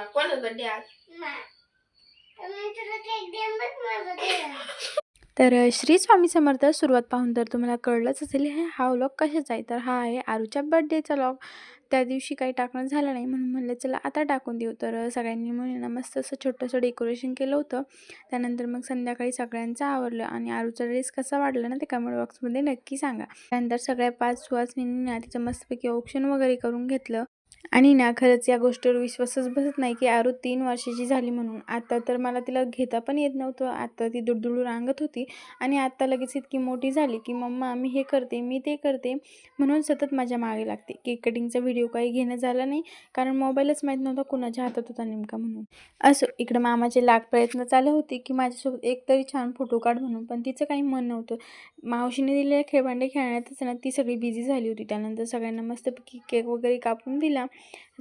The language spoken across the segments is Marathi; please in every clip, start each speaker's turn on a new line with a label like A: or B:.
A: कोणाचा बर्थडे आज?
B: तर श्री स्वामी समर्थ. सुरुवात पाहून तर तुम्हाला कळलंच असेल हा व्लॉग कशाचा आहे. तर हा आहे आरूच्या बर्थडेचा व्लॉग. त्या दिवशी काही टाकणं झालं नाही म्हणून म्हणलं चला आता टाकून देऊ. तर सगळ्यांनी मिळून मस्त असं छोटंसं डेकोरेशन केलं होतं. त्यानंतर मग संध्याकाळी सगळ्यांचं आवरलं आणि आरूचा ड्रेस कसा वाटला ना ते कमेंट बॉक्समध्ये नक्की सांगा. त्यानंतर सगळ्या 5 सुवासिनींनी ना तिचं मस्तपैकी औक्षण वगैरे करून घेतलं. आणि ना खरंच या गोष्टीवर विश्वासच बसत नाही की आरू 3 वर्षाची झाली म्हणून. आता तर मला तिला घेता पण येत नव्हतं. आता ती दुडदुडू रांगत होती आणि आता लगेच इतकी मोठी झाली की मम्मा मी हे करते, मी ते करते म्हणून सतत माझ्या मागे लागते. केक कटिंगचा व्हिडिओ काही घेणं झाला नाही कारण मोबाईलच माहीत नव्हता कुणाच्या हातात होता नेमका म्हणून. असो इकडं मामाचे लाख प्रयत्न चालू होते की माझ्यासोबत एक तरी छान फोटो काढ म्हणून, पण तिचं काही मन नव्हतं. मावशीने दिलेले खेळभांडे खेळण्यातच ना ती सगळी बिझी झाली होती. त्यानंतर सगळ्यांना मस्तपैकी केक वगैरे कापून दिला.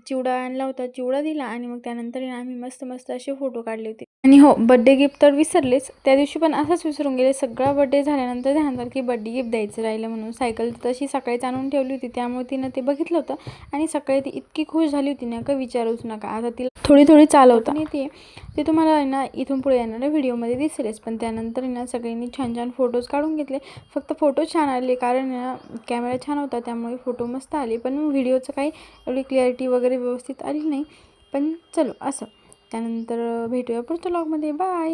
B: चिवडा आणला होता, चिवडा दिला आणि मग त्यानंतर आम्ही मस्त असे फोटो काढले होते. आणि हो बड्डे गिफ्ट तर विसरलेच. त्या दिवशी पण असंच विसरून गेले. सगळा बड्डे झाल्यानंतर ध्यान की बड्डे गिफ्ट द्यायचं राहिलं म्हणून. सायकल तशी सकाळीच आणून ठेवली होती त्यामुळे तिनं ते बघितलं होतं आणि सकाळी ती इतकी खुश झाली होती ना का विचारूच नका. आता तिला थोडी चालवता येते. ते तुम्हाला ना इथून पुढे येणाऱ्या व्हिडिओमध्ये दिसेलच. पण त्यानंतर ना सगळ्यांनी छान फोटोज काढून घेतले. फक्त फोटो छान आले कारण कॅमेरा छान होता त्यामुळे फोटो मस्त आले. पण व्हिडिओचं काही एवढी क्लॅरिटी वगैरे व्यवस्थित आली नाही. पण चलो असं. त्यानंतर भेटूया पुढच्या व्लॉगमध्ये. बाय.